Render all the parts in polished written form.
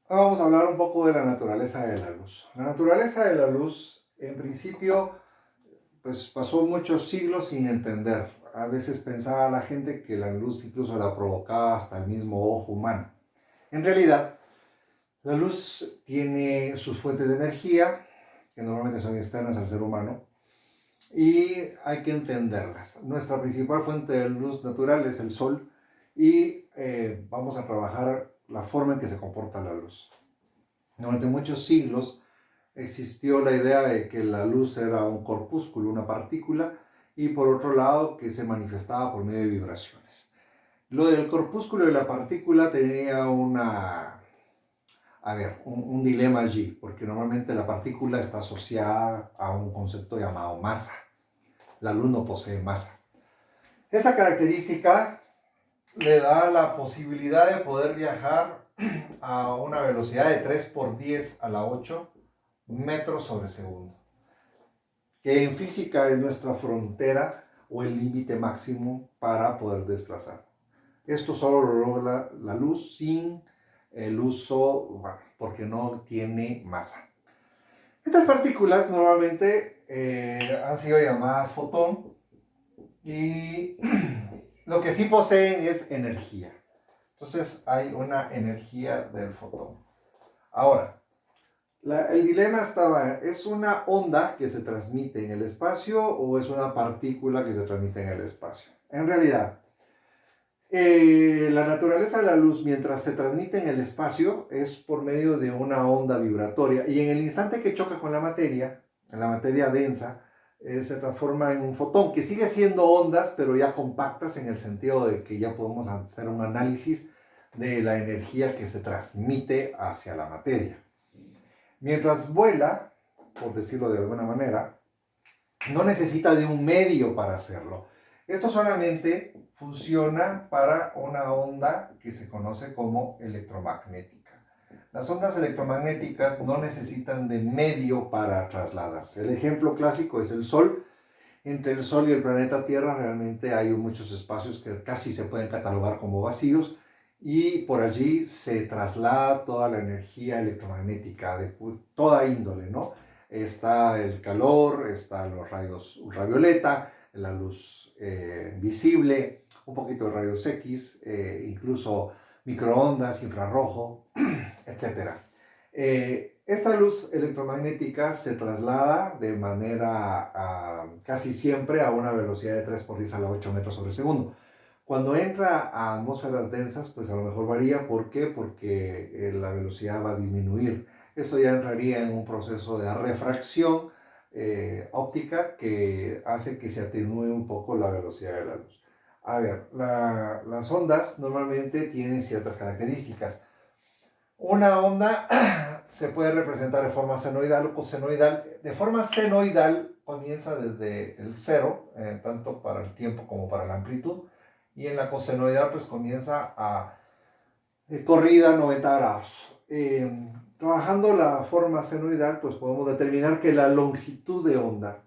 Ahora vamos a hablar un poco de la naturaleza de la luz. La naturaleza de la luz, en principio, pues pasó muchos siglos sin entender. A veces pensaba la gente que la luz incluso la provocaba hasta el mismo ojo humano. En realidad, la luz tiene sus fuentes de energía, que normalmente son externas al ser humano, y hay que entenderlas. Nuestra principal fuente de luz natural es el sol y vamos a trabajar la forma en que se comporta la luz. Durante muchos siglos existió la idea de que la luz era un corpúsculo, una partícula, y por otro lado que se manifestaba por medio de vibraciones. Lo del corpúsculo y la partícula tenía un dilema allí, porque normalmente la partícula está asociada a un concepto llamado masa. La luz no posee masa. Esa característica le da la posibilidad de poder viajar a una velocidad de 3 por 10 a la 8 metros sobre segundo, que en física es nuestra frontera o el límite máximo para poder desplazar. Esto solo lo logra la luz sin el uso, bueno, porque no tiene masa. Estas partículas normalmente han sido llamadas fotón y lo que sí poseen es energía. Entonces hay una energía del fotón. Ahora, el dilema estaba, ¿es una onda que se transmite en el espacio o es una partícula que se transmite en el espacio? En realidad, la naturaleza de la luz, mientras se transmite en el espacio, es por medio de una onda vibratoria y en el instante que choca con en la materia densa, se transforma en un fotón, que sigue siendo ondas, pero ya compactas en el sentido de que ya podemos hacer un análisis de la energía que se transmite hacia la materia. Mientras vuela, por decirlo de alguna manera, no necesita de un medio para hacerlo. Esto solamente funciona para una onda que se conoce como electromagnética. Las ondas electromagnéticas no necesitan de medio para trasladarse. El ejemplo clásico es el Sol. Entre el Sol y el planeta Tierra realmente hay muchos espacios que casi se pueden catalogar como vacíos y por allí se traslada toda la energía electromagnética de toda índole, ¿no? Está el calor, están los rayos ultravioleta, la luz visible, un poquito de rayos X, incluso microondas, infrarrojo, etcétera. Esta luz electromagnética se traslada de manera casi siempre a una velocidad de 3 por 10 a la 8 metros sobre segundo. Cuando entra a atmósferas densas, pues a lo mejor varía. ¿Por qué? Porque la velocidad va a disminuir. Esto ya entraría en un proceso de refracción óptica que hace que se atenúe un poco la velocidad de la luz. A ver, las ondas normalmente tienen ciertas características. Una onda se puede representar de forma senoidal o cosenoidal. De forma senoidal comienza desde el cero, tanto para el tiempo como para la amplitud. Y en la cosenoidal pues comienza a corrida a 90 grados. Trabajando la forma senoidal pues podemos determinar que la longitud de onda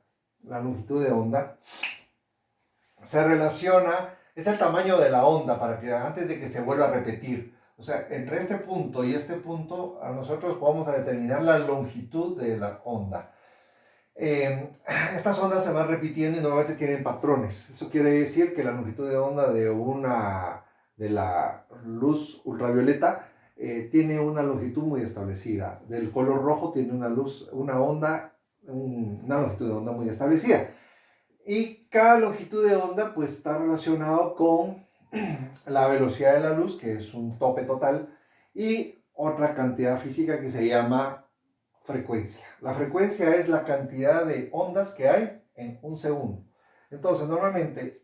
se relaciona, es el tamaño de la onda para que antes de que se vuelva a repetir. O sea, entre este punto y este punto, a nosotros vamos a determinar la longitud de la onda. Estas ondas se van repitiendo y normalmente tienen patrones. Eso quiere decir que la longitud de onda de la luz ultravioleta tiene una longitud muy establecida. Del color rojo tiene una longitud de onda muy establecida. Y cada longitud de onda pues está relacionado con la velocidad de la luz, que es un tope total, y otra cantidad física que se llama frecuencia. La frecuencia es la cantidad de ondas que hay en un segundo. Entonces, normalmente,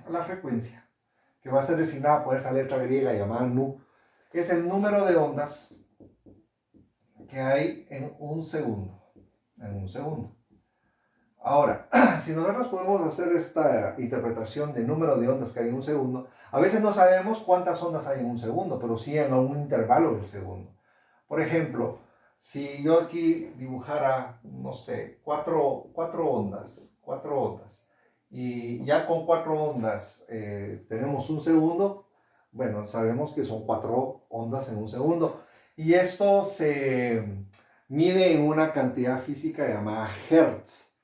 la frecuencia, que va a ser designada por esa letra griega llamada nu, es el número de ondas que hay en un segundo. En un segundo. Ahora, si nosotros podemos hacer esta interpretación de número de ondas que hay en un segundo, a veces no sabemos cuántas ondas hay en un segundo, pero sí en un intervalo del segundo. Por ejemplo, si yo aquí dibujara, no sé, cuatro ondas, y ya con 4 ondas tenemos un segundo, bueno, sabemos que son 4 ondas en un segundo. Y esto se mide en una cantidad física llamada Hertz,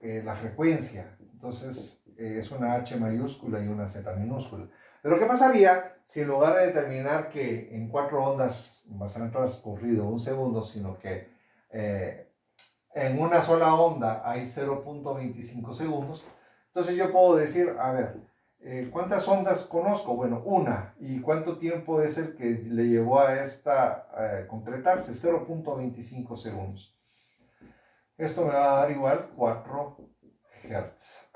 la frecuencia. Entonces es una H mayúscula y una Z minúscula. Pero ¿qué pasaría si en lugar de determinar que en 4 ondas han transcurrido un segundo, sino que en una sola onda hay 0.25 segundos? Entonces yo puedo decir, a ver, ¿cuántas ondas conozco? Bueno, una. ¿Y cuánto tiempo es el que le llevó a esta concretarse? 0.25 segundos. Esto me va a dar igual 4 Hz.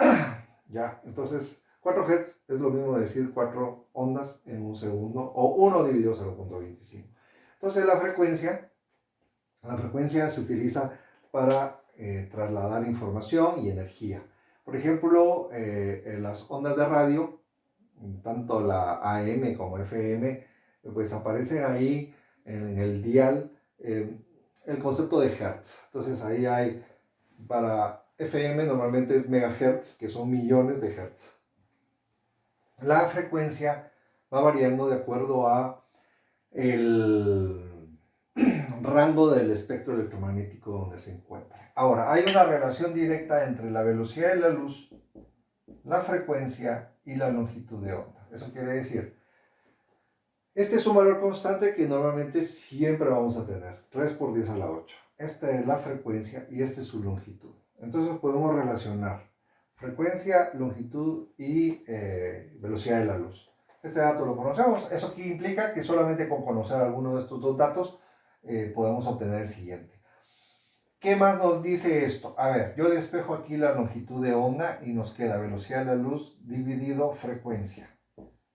Ya, entonces 4 Hz es lo mismo decir 4 ondas en un segundo o 1 dividido 0.25. Entonces la frecuencia se utiliza para trasladar información y energía. Por ejemplo, en las ondas de radio, tanto la AM como FM, pues aparecen ahí en el dial el concepto de Hertz. Entonces ahí hay, para FM normalmente es megahertz, que son millones de hertz. La frecuencia va variando de acuerdo a el rango del espectro electromagnético donde se encuentra. Ahora, hay una relación directa entre la velocidad de la luz, la frecuencia y la longitud de onda. Eso quiere decir, este es un valor constante que normalmente siempre vamos a tener, 3 por 10 a la 8. Esta es la frecuencia y esta es su longitud. Entonces podemos relacionar frecuencia, longitud y velocidad de la luz. Este dato lo conocemos. Eso aquí implica que solamente con conocer alguno de estos dos datos podemos obtener el siguiente. ¿Qué más nos dice esto? A ver, yo despejo aquí la longitud de onda y nos queda velocidad de la luz dividido frecuencia.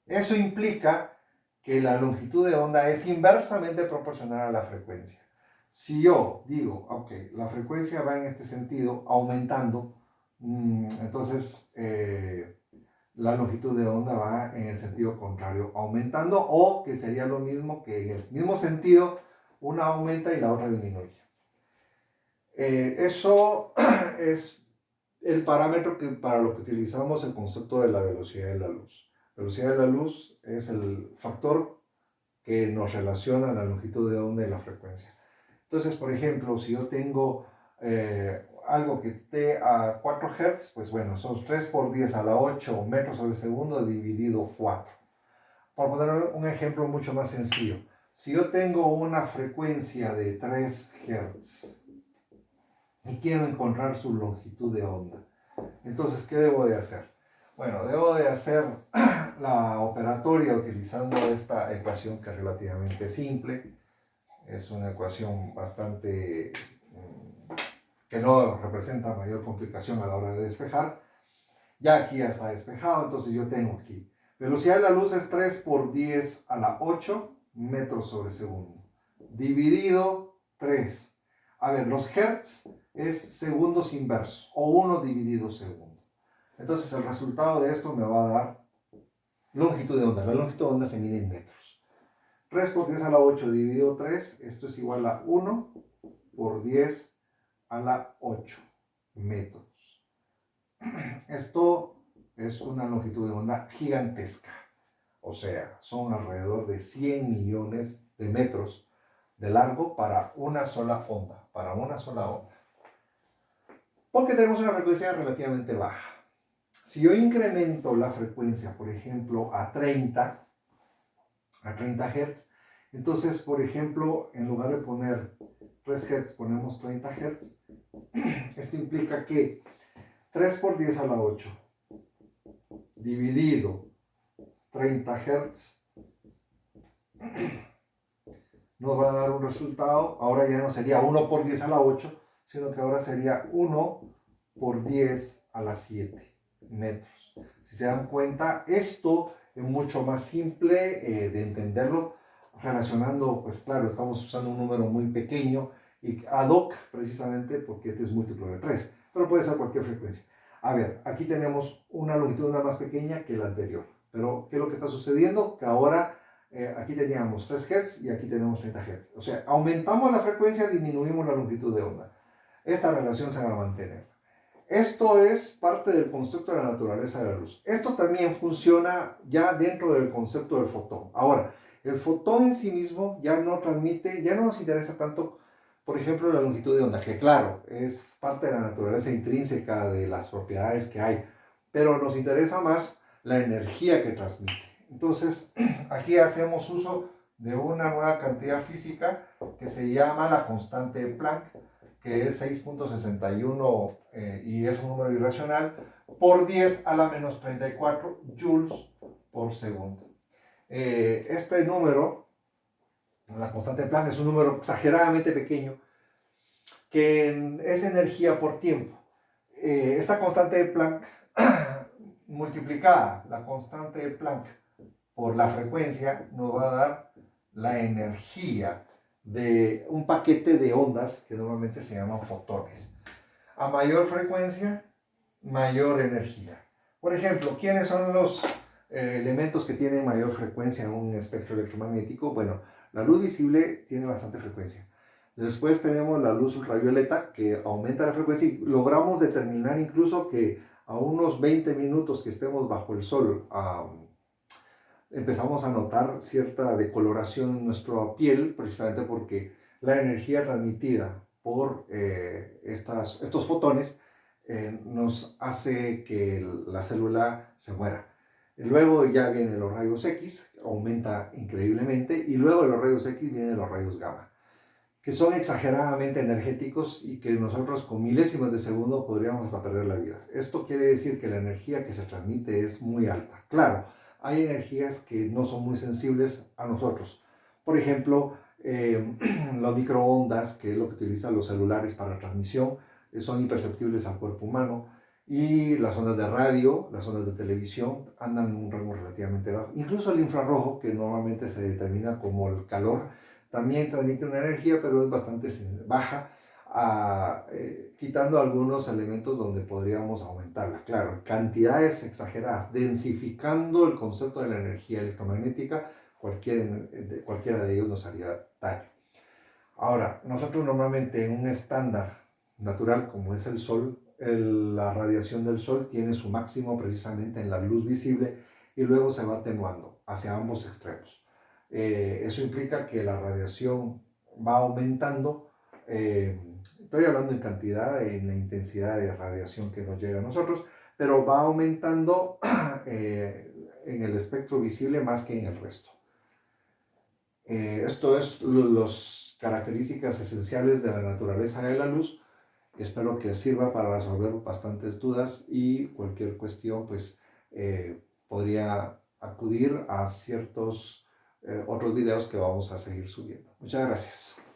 Eso implica que la longitud de onda es inversamente proporcional a la frecuencia. Si yo digo, ok, la frecuencia va en este sentido, aumentando, entonces la longitud de onda va en el sentido contrario, aumentando, o que sería lo mismo que en el mismo sentido, una aumenta y la otra disminuye. Eso es el parámetro para lo que utilizamos el concepto de la velocidad de la luz. La velocidad de la luz es el factor que nos relaciona la longitud de onda y la frecuencia. Entonces, por ejemplo, si yo tengo algo que esté a 4 Hz, pues bueno, son 3 por 10 a la 8 metros sobre segundo dividido 4. Por poner un ejemplo mucho más sencillo, si yo tengo una frecuencia de 3 Hz y quiero encontrar su longitud de onda, entonces, ¿qué debo de hacer? Bueno, debo de hacer la operatoria utilizando esta ecuación que es relativamente simple. Es una ecuación bastante que no representa mayor complicación a la hora de despejar. Ya aquí ya está despejado, entonces yo tengo aquí velocidad de la luz es 3 por 10 a la 8 metros sobre segundo, dividido 3. A ver, los hertz es segundos inversos, o 1 dividido segundo. Entonces el resultado de esto me va a dar longitud de onda. La longitud de onda se mide en metros. 3 por 10 a la 8 dividido 3, esto es igual a 1 por 10 a la 8 metros. Esto es una longitud de onda gigantesca. O sea, son alrededor de 100 millones de metros de largo para una sola onda. Porque tenemos una frecuencia relativamente baja. Si yo incremento la frecuencia, por ejemplo, a 30 Hz, entonces, por ejemplo, en lugar de poner 3 Hz, ponemos 30 Hz. Esto implica que 3 por 10 a la 8 dividido 30 Hz nos va a dar un resultado. Ahora ya no sería 1 por 10 a la 8, sino que ahora sería 1 por 10 a la 7 metros. Si se dan cuenta, esto es mucho más simple de entenderlo, relacionando, pues claro, estamos usando un número muy pequeño y ad hoc precisamente porque este es múltiplo de 3, pero puede ser cualquier frecuencia. A ver, aquí tenemos una longitud más pequeña que la anterior, pero ¿qué es lo que está sucediendo? Que ahora aquí teníamos 3 Hz y aquí tenemos 30 Hz. O sea, aumentamos la frecuencia, disminuimos la longitud de onda. Esta relación se va a mantener. Esto es parte del concepto de la naturaleza de la luz. Esto también funciona ya dentro del concepto del fotón. Ahora, El fotón en sí mismo ya no transmite, ya no nos interesa tanto, por ejemplo, la longitud de onda, que claro, es parte de la naturaleza intrínseca de las propiedades que hay, pero nos interesa más la energía que transmite. Entonces, aquí hacemos uso de una nueva cantidad física que se llama la constante de Planck, que es 6.61 y es un número irracional, por 10 a la menos 34 joules por segundo. Este número, la constante de Planck, es un número exageradamente pequeño que es energía por tiempo. Esta constante de Planck multiplicada, la constante de Planck por la frecuencia, nos va a dar la energía de un paquete de ondas que normalmente se llaman fotones. A mayor frecuencia, mayor energía. Por ejemplo, ¿quiénes son los elementos que tienen mayor frecuencia en un espectro electromagnético? Bueno, la luz visible tiene bastante frecuencia. Después tenemos la luz ultravioleta, que aumenta la frecuencia y logramos determinar incluso que a unos 20 minutos que estemos bajo el sol, empezamos a notar cierta decoloración en nuestra piel, precisamente porque la energía transmitida por estos fotones nos hace que la célula se muera. Luego ya vienen los rayos X, aumenta increíblemente, y luego de los rayos X vienen los rayos gamma, que son exageradamente energéticos y que nosotros con milésimas de segundo podríamos hasta perder la vida. Esto quiere decir que la energía que se transmite es muy alta. Claro, hay energías que no son muy sensibles a nosotros. Por ejemplo, las microondas, que es lo que utilizan los celulares para transmisión, son imperceptibles al cuerpo humano. Y las ondas de radio, las ondas de televisión, andan en un rango relativamente bajo. Incluso el infrarrojo, que normalmente se determina como el calor, también transmite una energía, pero es bastante baja, quitando algunos elementos donde podríamos aumentarla. Claro, cantidades exageradas, densificando el concepto de la energía electromagnética, cualquiera de ellos nos haría daño. Ahora, nosotros normalmente en un estándar natural como es el Sol, la radiación del Sol tiene su máximo precisamente en la luz visible y luego se va atenuando hacia ambos extremos. Eso implica que la radiación va aumentando, estoy hablando en cantidad, en la intensidad de radiación que nos llega a nosotros, pero va aumentando en el espectro visible más que en el resto. Esto es las características esenciales de la naturaleza de la luz. Espero que sirva para resolver bastantes dudas y cualquier cuestión, pues podría acudir a ciertos otros videos que vamos a seguir subiendo. Muchas gracias.